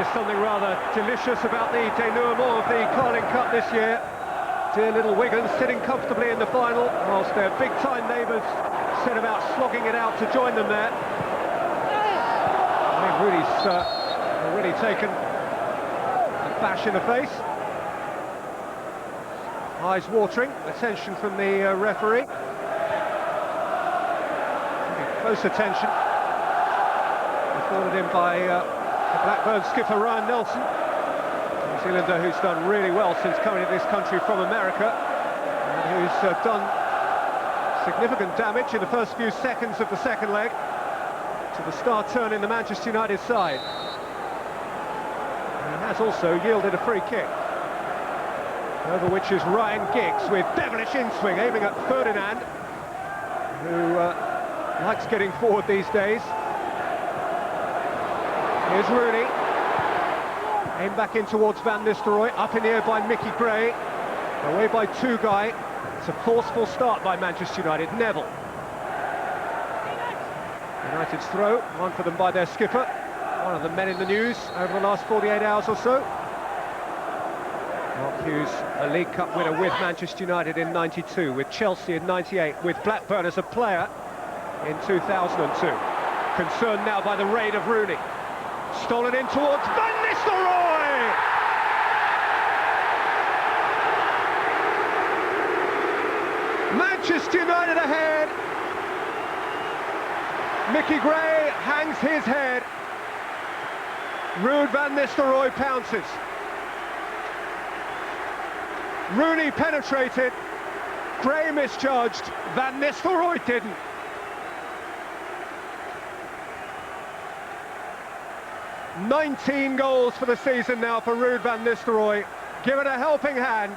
There's something rather delicious about the denouement of the Carling Cup this year. Dear little Wigan sitting comfortably in the final, whilst their big-time neighbours set about slogging it out to join them there. I think Rooney's already taken a bash in the face. Eyes watering, attention from the referee. Close attention. Forwarded in by the Blackburn skipper Ryan Nelson, New Zealander who's done really well since coming to this country from America, and who's done significant damage in the first few seconds of the second leg to the star turn in the Manchester United side. And he has also yielded a free kick, over which is Ryan Giggs with devilish in-swing, aiming at Ferdinand, who likes getting forward these days. Here's Rooney, aimed back in towards Van Nistelrooy, up in the air by Mickey Gray, away by Tugay. It's a forceful start by Manchester United. Neville. United's throw, won for them by their skipper, one of the men in the news over the last 48 hours or so. Mark Hughes, a League Cup winner with Manchester United in '92, with Chelsea in '98, with Blackburn as a player in 2002. Concerned now by the raid of Rooney. Stolen in towards Van Nistelrooy! Manchester United ahead. Mickey Gray hangs his head. Ruud Van Nistelrooy pounces. Rooney penetrated. Gray misjudged. Van Nistelrooy didn't. "19 goals for the season now for Ruud Van Nistelrooy, given a helping hand,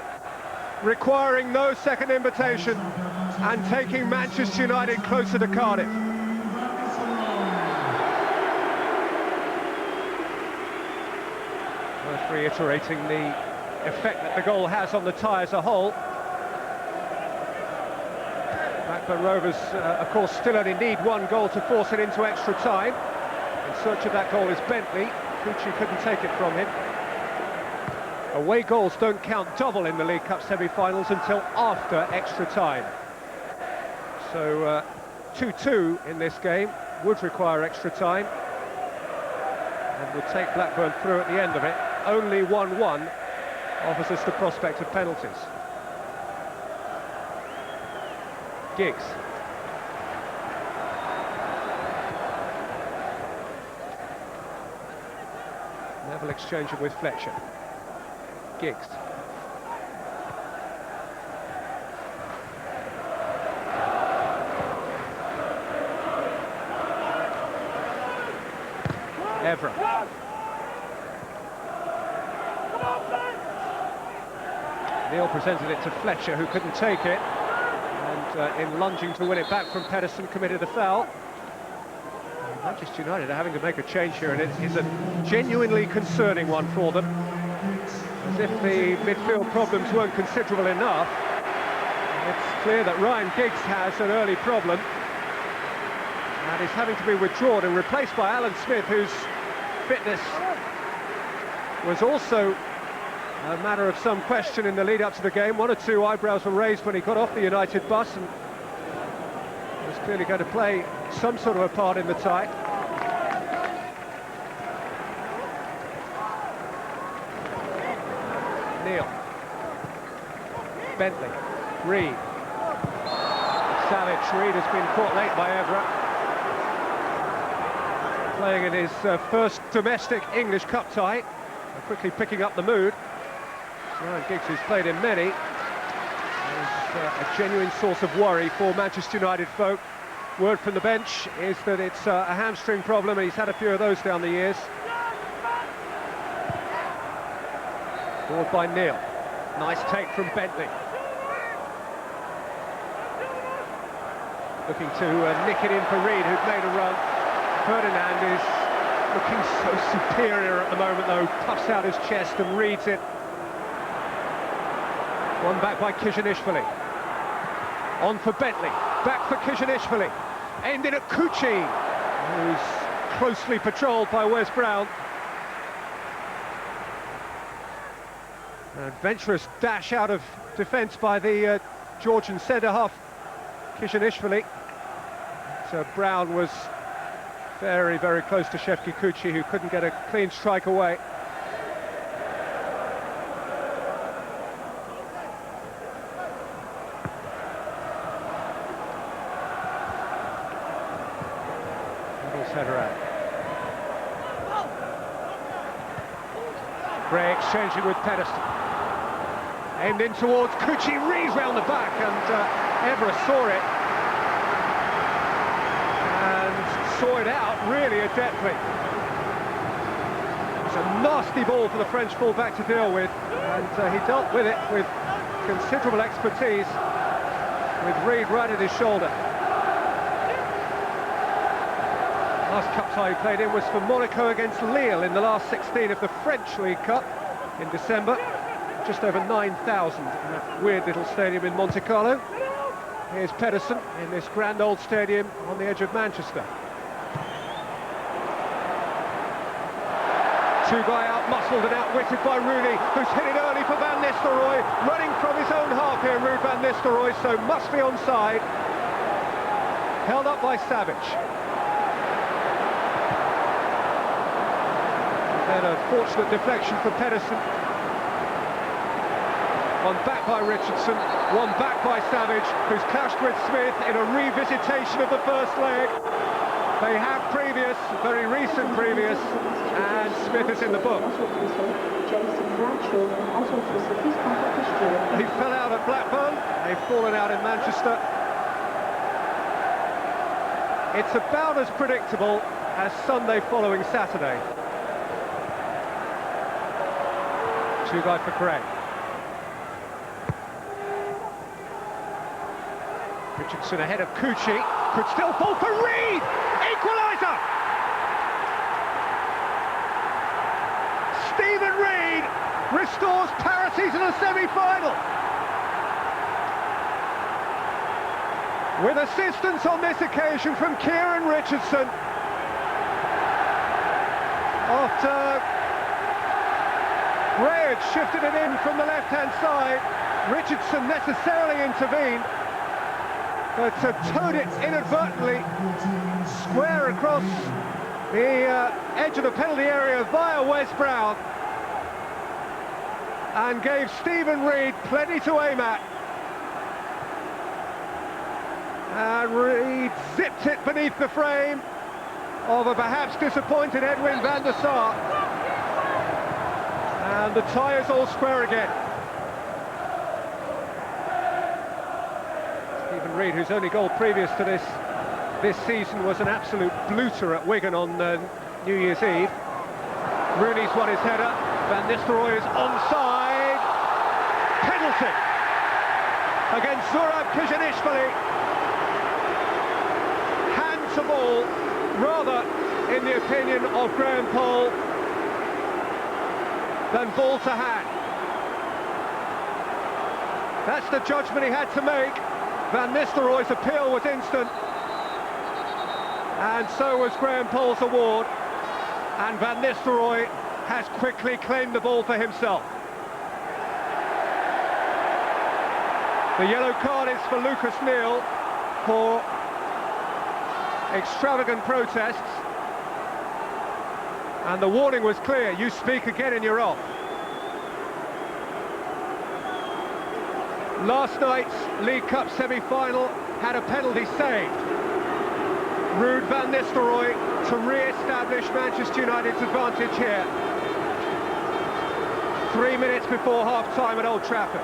requiring no second invitation, and taking Manchester United closer to Cardiff." Worth reiterating the effect that the goal has on the tie as a whole. Blackburn Rovers, of course, still only need one goal to force it into extra time. In search of that goal is Bentley. Pucci couldn't take it from him. Away goals don't count double in the League Cup semi-finals until after extra time. So 2-2 in this game would require extra time, and would take Blackburn through at the end of it. Only 1-1 offers us the prospect of penalties. Giggs. Neville exchanging with Fletcher. Giggs. Evra. Neil presented it to Fletcher, who couldn't take it, and in lunging to win it back from Pedersen, committed a foul. Manchester United are having to make a change here, and it is a genuinely concerning one for them. As if the midfield problems weren't considerable enough, it's clear that Ryan Giggs has an early problem, and is having to be withdrawn and replaced by Alan Smith, whose fitness was also a matter of some question in the lead-up to the game. One or two eyebrows were raised when he got off the United bus, and was clearly going to play some sort of a part in the tie. Neil. Bentley. Reed. Savage. Reed has been caught late by Evra. Playing in his first domestic English Cup tie, and quickly picking up the mood. Ryan Giggs, who's played in many, is a genuine source of worry for Manchester United folk. Word from the bench is that it's a hamstring problem, and he's had a few of those down the years. Forward by Neil. Nice take from Bentley. Looking to nick it in for Reed, who's made a run. Ferdinand is looking so superior at the moment, though. Puffs out his chest and reads it. One back by Kizhanishvili. On for Bentley. Back for Kizhanishvili. Aimed in at Kuchi, who's closely patrolled by Wes Brown. Adventurous dash out of defence by the Georgian centre-half, Kishanishvili. So Brown was very, very close to Shefki, who couldn't get a clean strike away. Header out. Gray exchanging with Pedersen. Aimed in towards Kuchi, reads round the back, and Evra saw it. And saw it out really adeptly. It's a nasty ball for the French fullback to deal with, and he dealt with it with considerable expertise, with Reed right at his shoulder. Last cup tie he played in was for Monaco against Lille in the last 16 of the French League Cup in December. Just over 9,000 in that weird little stadium in Monte Carlo. Here's Pedersen in this grand old stadium on the edge of Manchester. Two-guy out-muscled and outwitted by Rooney, who's hit it early for Van Nistelrooy, running from his own half here, Ruud Van Nistelrooy, so must be onside. Held up by Savage. Then a fortunate deflection for Pedersen. One back by Richardson, one back by Savage, who's clashed with Smith in a revisitation of the first leg. They have previous, very recent previous, and Smith is in the book. He fell out at Blackburn, they've fallen out in Manchester. It's about as predictable as Sunday following Saturday. Two-guy for Gray. Richardson ahead of Kuchi, could still fall for Reed! Equaliser! Stephen Reed restores parity to the semi-final. With assistance on this occasion from Kieran Richardson. After Gray had shifted it in from the left-hand side, Richardson necessarily intervened, but towed it inadvertently square across the edge of the penalty area via Wes Brown, and gave Stephen Reed plenty to aim at. And Reed zipped it beneath the frame of a perhaps disappointed Edwin van der Sar. And the tie is all square again. Stephen Reed, whose only goal previous to this season was an absolute bluter at Wigan on New Year's Eve. Rooney's won his header. Van Nistelrooy is onside. Penalty against Zurab Kishanishvili. Hand to ball, rather, in the opinion of Graham Poll, than ball to hand. That's the judgment he had to make. Van Nistelrooy's appeal was instant, and so was Graham Poll's award, and Van Nistelrooy has quickly claimed the ball for himself. The yellow card is for Lucas Neal for extravagant protests, and the warning was clear: you speak again and you're off. Last night's League Cup semi-final had a penalty saved. Ruud Van Nistelrooy to re-establish Manchester United's advantage here. 3 minutes before half-time at Old Trafford.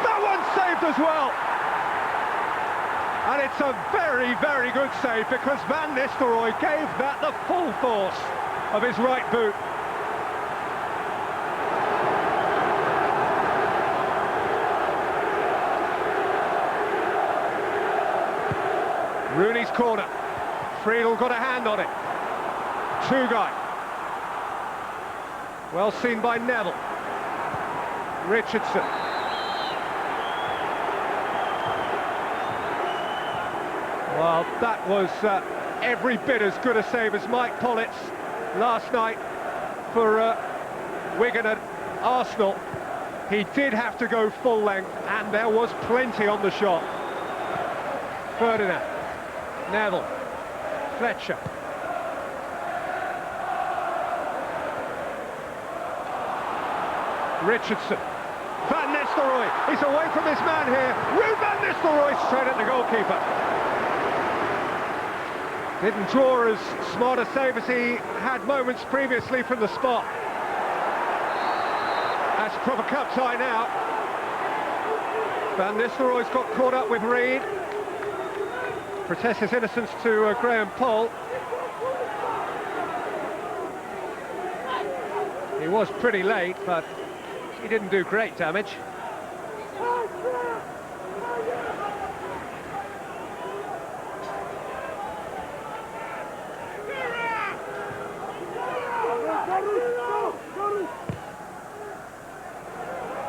That one's saved as well! And it's a very, very good save, because Van Nistelrooy gave that the full force of his right boot. Rooney's corner. Friedel got a hand on it. Two-guy. Well seen by Neville. Richardson. Well, that was every bit as good a save as Mike Pollitt's last night for Wigan at Arsenal. He did have to go full length, and there was plenty on the shot. Ferdinand, Neville, Fletcher. Richardson, Van Nistelrooy, he's away from this man here. Ruud Van Nistelrooy straight at the goalkeeper. Didn't draw as smart a save as he had moments previously from the spot. That's a proper cup tie now. Van Nistelrooy's got caught up with Reed. Protests his innocence to Graham Poll. He was pretty late, but he didn't do great damage.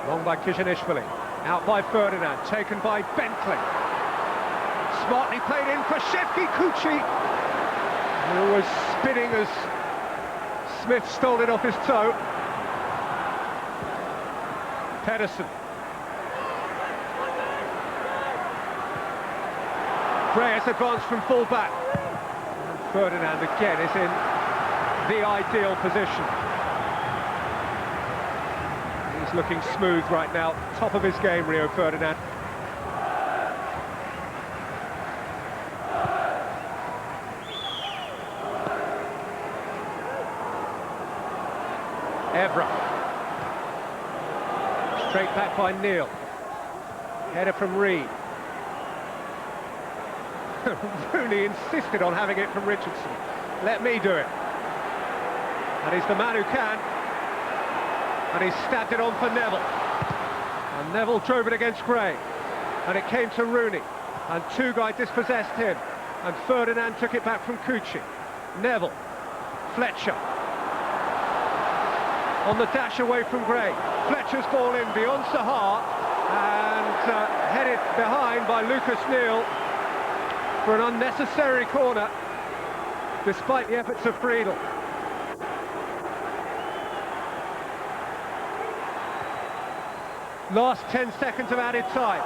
Long by Kizhanishvili, out by Ferdinand, taken by Bentley. Smartly played in for Shefki Kuchi, who was spinning as Smith stole it off his toe. Pedersen. Gray has advanced from full-back. Ferdinand again is in the ideal position. He's looking smooth right now, top of his game, Rio Ferdinand. Evra. Straight back by Neil. Header from Reed. Rooney insisted on having it from Richardson. Let me do it. And he's the man who can. And he stabbed it on for Neville. And Neville drove it against Gray. And it came to Rooney. And Tugay dispossessed him. And Ferdinand took it back from Kuchi. Neville. Fletcher. On the dash away from Gray. Fletcher's ball in beyond Sahar. And headed behind by Lucas Neal for an unnecessary corner, despite the efforts of Friedel. Last 10 seconds of added time.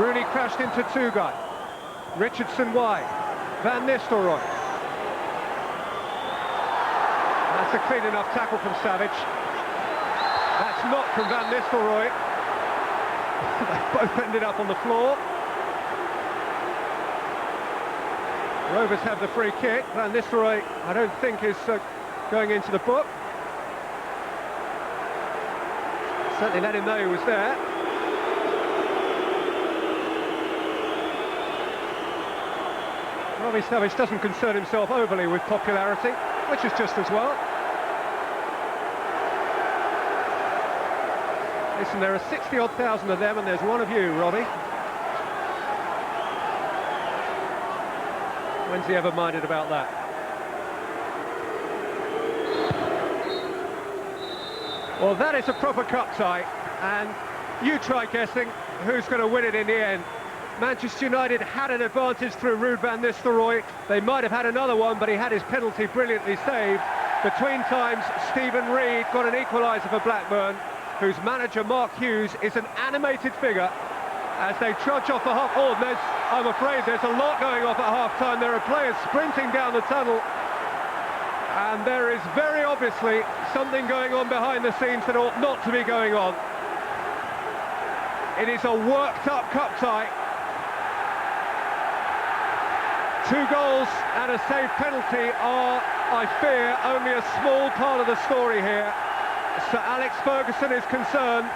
Rooney crashed into Tugay. Richardson wide. Van Nistelrooy. That's a clean enough tackle from Savage. That's not from Van Nistelrooy. They both ended up on the floor. Rovers have the free kick. Van Nistelrooy, I don't think, is going into the book. Certainly let him know he was there. Robbie Savage doesn't concern himself overly with popularity, which is just as well. Listen, there are 60-odd thousand of them, and there's one of you, Robbie. When's he ever minded about that? Well, that is a proper cup tie, and you try guessing who's going to win it in the end. Manchester United had an advantage through Ruud Van Nistelrooy. They might have had another one, but he had his penalty brilliantly saved. Between times, Stephen Reed got an equaliser for Blackburn, whose manager, Mark Hughes, is an animated figure as they trudge off the half. Oh, I'm afraid there's a lot going off at half-time. There are players sprinting down the tunnel, and there is very obviously something going on behind the scenes that ought not to be going on. It is a worked-up cup tie. 2 goals and a saved penalty are, I fear, only a small part of the story here. Sir Alex Ferguson is concerned.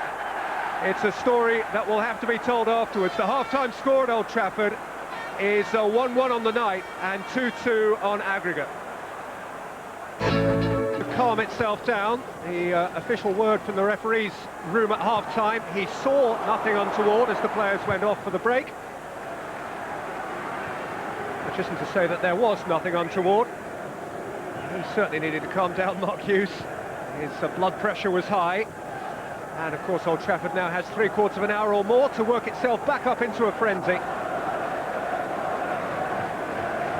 It's a story that will have to be told afterwards. The half-time score at Old Trafford is 1-1 on the night and 2-2 on aggregate. To calm itself down, the official word from the referee's room at half-time, he saw nothing untoward as the players went off for the break. Which isn't to say that there was nothing untoward. He certainly needed to calm down, Mark Hughes. His blood pressure was high. And of course Old Trafford now has 3/4 of an hour or more to work itself back up into a frenzy.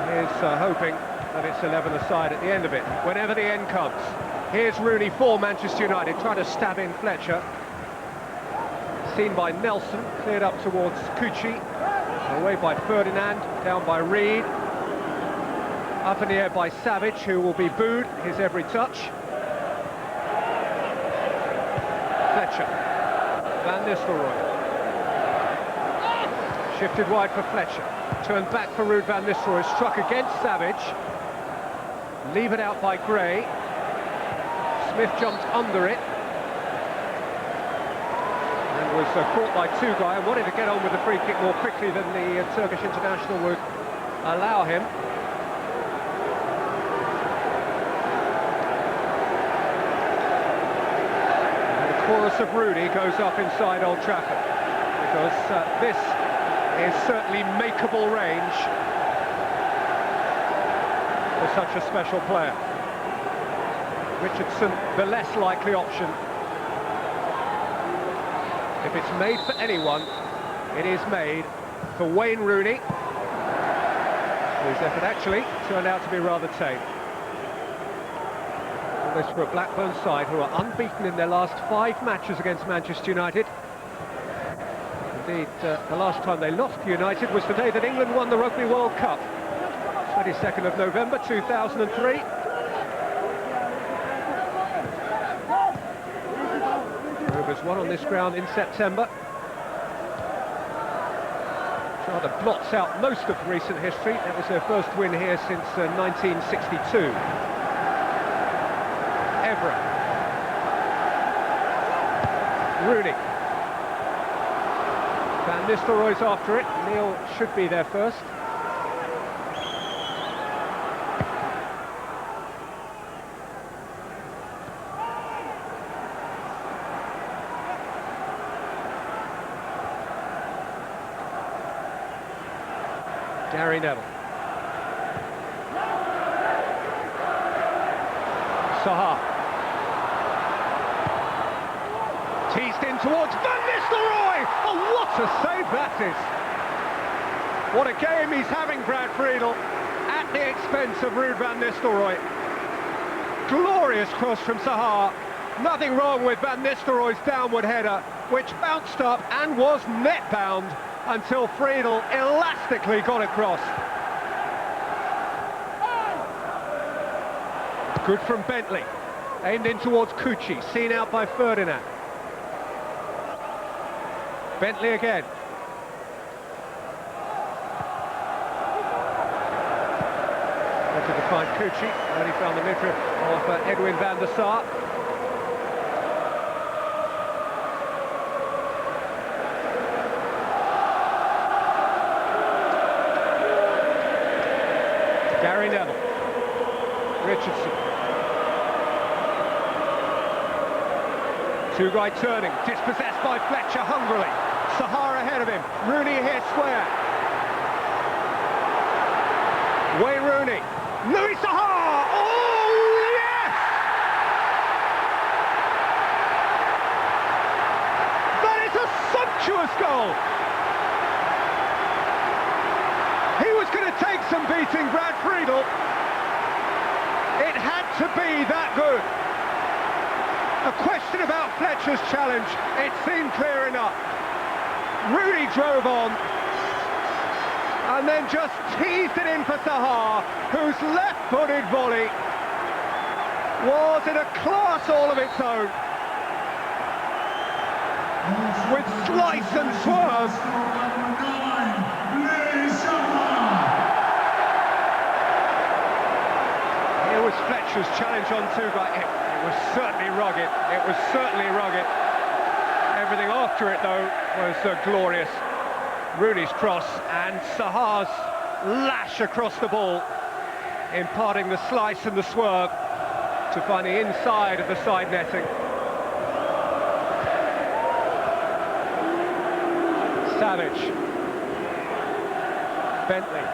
He is hoping that it's 11 aside at the end of it, whenever the end comes. Here's Rooney for Manchester United, trying to stab in Fletcher. Seen by Nelson, cleared up towards Cucci. Away by Ferdinand, down by Reed. Up in the air by Savage, who will be booed his every touch. Fletcher. Van Nistelrooy. Shifted wide for Fletcher. Turned back for Ruud van Nistelrooy. Struck against Savage. Leave it out by Gray. Smith jumped under it. And was caught by Tugay and wanted to get on with the free kick more quickly than the Turkish international would allow him. Chorus of Rooney goes up inside Old Trafford, because this is certainly makeable range for such a special player. Richardson, the less likely option. If it's made for anyone, it is made for Wayne Rooney, whose effort actually turned out to be rather tame. This for a Blackburn side who are unbeaten in their last 5 matches against Manchester United. Indeed, the last time they lost to United was the day that England won the Rugby World Cup, 22nd of November 2003. Rovers won on this ground in September. Which rather blots out most of recent history. That was their first win here since 1962. Rooney. Van Nistelrooy's after it. Neil should be there first. Gary Neville. Sahar. Teased in towards Van Nistelrooy! Oh, what a save that is! What a game he's having, Brad Friedel, at the expense of Ruud van Nistelrooy. Glorious cross from Sahar. Nothing wrong with Van Nistelrooy's downward header, which bounced up and was net-bound until Friedel elastically got across. Good from Bentley. Aimed in towards Cucci, seen out by Ferdinand. Bentley again. Wanted to find Cucci, only found the midriff of Edwin van der Sar. Gary Neville. Richardson. Tugay turning, dispossessed by Fletcher hungrily. Sahar ahead of him, Rooney here square. Wayne Rooney, Louis Sahar! Oh yes! That is a sumptuous goal! He was going to take some beating, Brad Friedel. It had to be that good. A question about Fletcher's challenge, it seemed clear enough. Rooney drove on, and then just teased it in for Sahar, whose left-footed volley was in a class all of its own. With slice and swerve. Here was Fletcher's challenge on Tugay. It was certainly rugged. It was certainly rugged. Everything after it, though, was glorious. Rooney's cross and Sahar's lash across the ball, imparting the slice and the swerve to find the inside of the side netting. Savage. Bentley.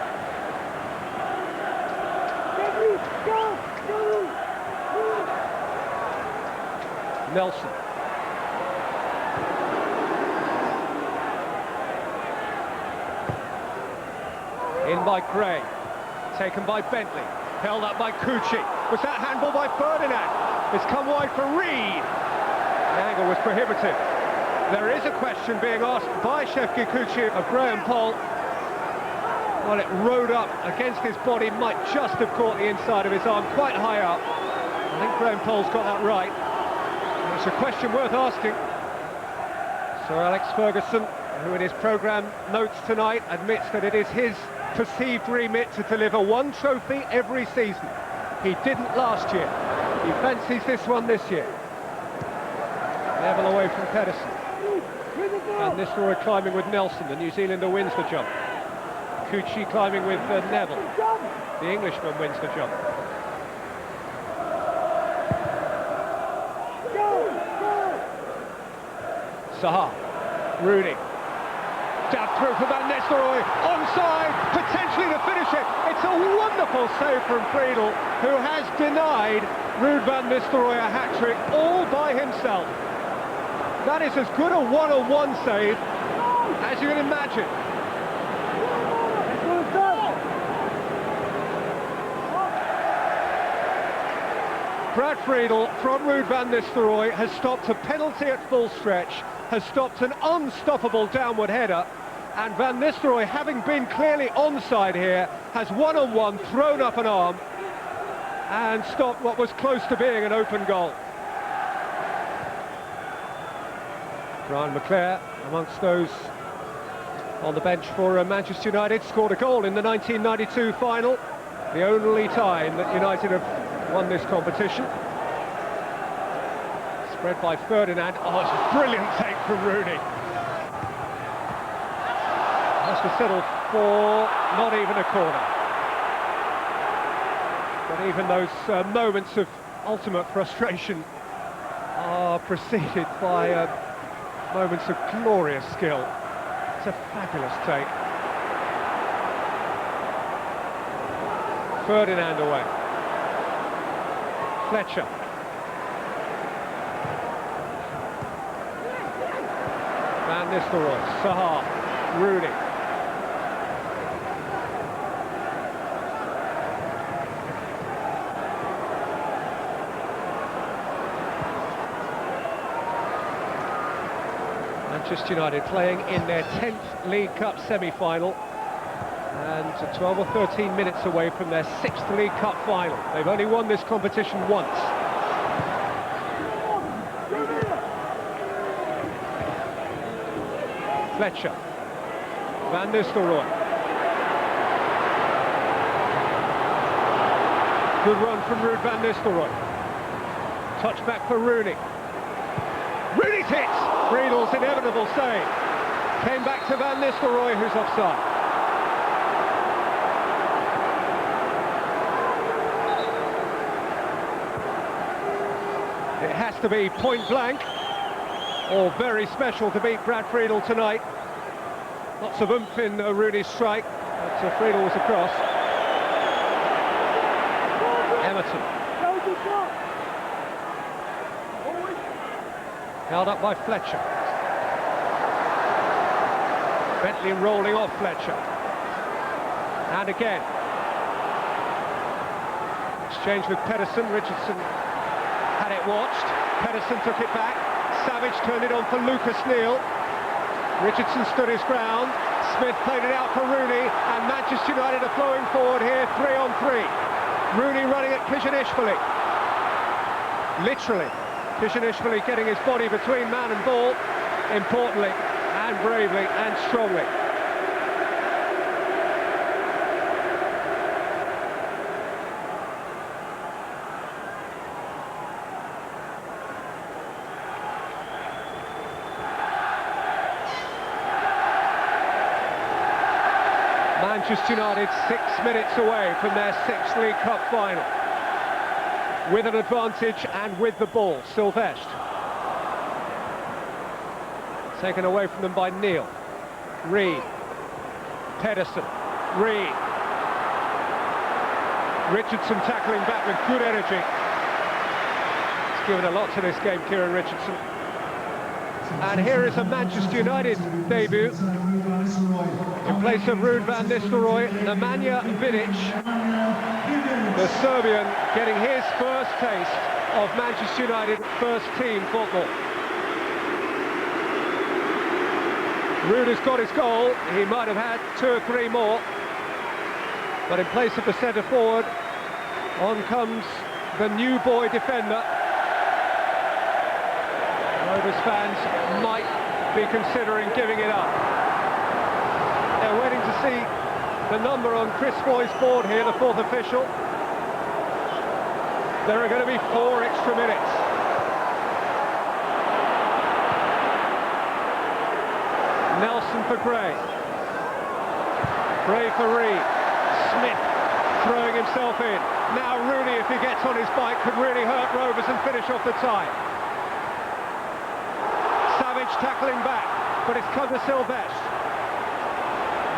Nelson. In by Gray. Taken by Bentley. Held up by Cucci. Was that handball by Ferdinand? It's come wide for Reed. The angle was prohibitive. There is a question being asked by Chef Kikuchi of Graham Poll. Well, it rode up against his body, might just have caught the inside of his arm, quite high up. I think Graham Poll's got that right. It's a question worth asking. Sir Alex Ferguson, who in his programme notes tonight admits that it is his perceived remit to deliver one trophy every season. He didn't last year. He fancies this one this year. Level away from Pedersen. And Nistelrooy climbing with Nelson. The New Zealander wins the jump. Kikuchi climbing with Neville. The Englishman wins the jump. Saha, Rooney, dab through for Van Nistelrooy, onside, potentially to finish it. It's a wonderful save from Friedel, who has denied Ruud Van Nistelrooy a hat-trick all by himself. That is as good a one-on-one save as you can imagine. Brad Friedel from Ruud Van Nistelrooy has stopped a penalty at full stretch, has stopped an unstoppable downward header, and Van Nistelrooy, having been clearly onside here, has one-on-one thrown up an arm and stopped what was close to being an open goal. Brian McClare, amongst those on the bench for Manchester United, scored a goal in the 1992 final, the only time that United have won this competition. Spread by Ferdinand. Oh, it's a brilliant take from Rooney. Has to settle for not even a corner. But even those moments of ultimate frustration are preceded by moments of glorious skill. It's a fabulous take. Ferdinand away. Fletcher. Van Nistelrooy, Saha, Rooney. Manchester United playing in their 10th League Cup semi-final and 12 or 13 minutes away from their 6th League Cup final. They've only won this competition once. Fletcher, Van Nistelrooy. Good run from Ruud Van Nistelrooy. Touch back for Rooney. Rooney's hit! Friedel's inevitable save. Came back to Van Nistelrooy, who's offside. It has to be point blank or very special to beat Brad Friedel tonight. Lots of oomph in Rooney's strike, but Friedel was across. Emerson. Held up by Fletcher. Bentley rolling off Fletcher. And again. Exchange with Pedersen. Richardson had it watched. Pedersen took it back. Savage turned it on for Lucas Neal. Richardson stood his ground. Smith played it out for Rooney, and Manchester United are flowing forward here, 3-on-3. Rooney running at Kizhanishvili. Literally, Kizhanishvili getting his body between man and ball, importantly, and bravely, and strongly. Manchester United 6 minutes away from their 6th League Cup final. With an advantage and with the ball, Sylvestre. Taken away from them by Neal. Reed. Pedersen. Reed. Richardson tackling back with good energy. He's given a lot to this game, Kieran Richardson. And here is a Manchester United debut. In place of Ruud Van Nistelrooy, Nemanja Vidic. The Serbian getting his first taste of Manchester United first-team football. Rudi's got his goal. He might have had 2 or 3 more. But in place of the centre-forward, on comes the new boy defender. Rovers fans might be considering giving it up. They're waiting to see the number on Chris Foy's board here, the 4th official. There are going to be 4 extra minutes. Nelson for Gray. Gray for Reed. Smith throwing himself in. Now Rooney, if he gets on his bike, could really hurt Rovers and finish off the tie. Savage tackling back, but it's come to Sylvestre.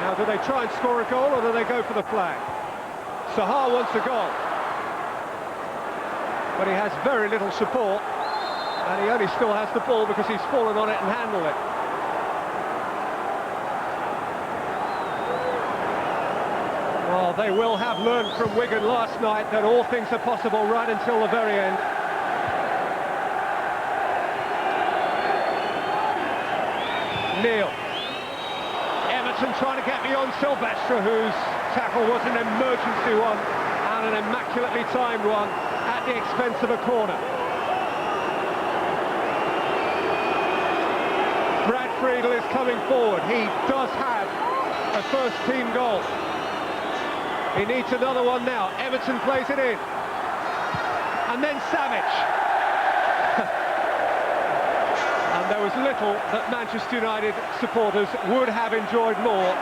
Now do they try and score a goal, or do they go for the flag? Sahar wants a goal, but he has very little support, and he only still has the ball because he's fallen on it and handled it. Well, they will have learned from Wigan last night that all things are possible right until the very end. Neil. Everton trying to get beyond Sylvestre, whose tackle was an emergency one and an immaculately timed one at the expense of a corner. Brad Friedel is coming forward. He does have a first-team goal. He needs another one now. Everton plays it in. And then Savage. And there was little that Manchester United supporters would have enjoyed more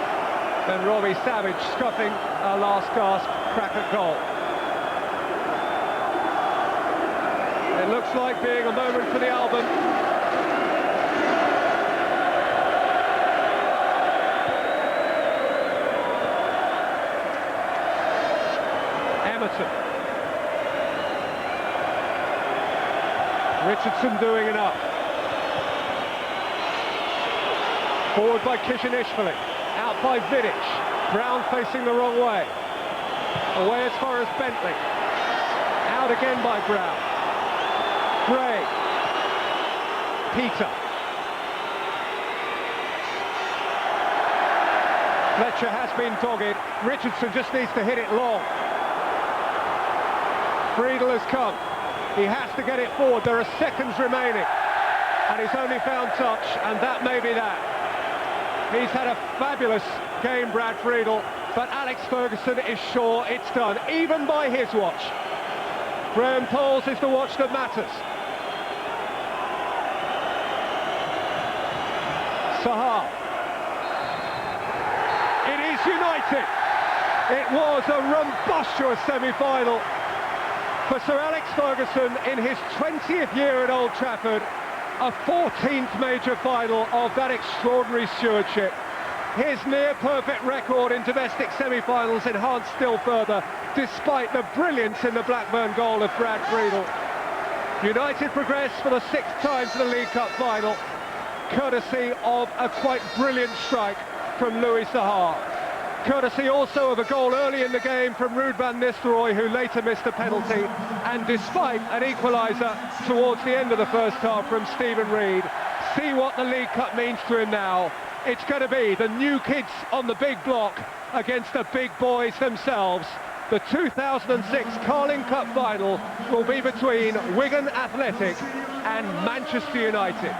than Robbie Savage scuffing a last-gasp crack at goal. It looks like being a moment for the album. Richardson doing enough. Forward by Kishinishvili. Out by Vidic. Brown facing the wrong way. Away as far as Bentley. Out again by Brown. Gray. Peter. Fletcher has been dogged. Richardson just needs to hit it long. Friedel has come. He has to get it forward. There are seconds remaining. And he's only found touch, and that may be that. He's had a fabulous game, Brad Friedel, but Alex Ferguson is sure it's done, even by his watch. Graham Poles is the watch that matters. Sahar. It is United. It was a rumbustious semi-final for Sir Alex Ferguson in his 20th year at Old Trafford, a 14th major final of that extraordinary stewardship. His near-perfect record in domestic semi-finals enhanced still further, despite the brilliance in the Blackburn goal of Brad Friedel. United progress for the 6th time to the League Cup final, courtesy of a quite brilliant strike from Louis Sahar. Courtesy also of a goal early in the game from Ruud van Nistelrooy, who later missed a penalty, and despite an equaliser towards the end of the first half from Stephen Reid. See what the League Cup means to him now. It's going to be the new kids on the big block against the big boys themselves. The 2006 Carling Cup final will be between Wigan Athletic and Manchester United.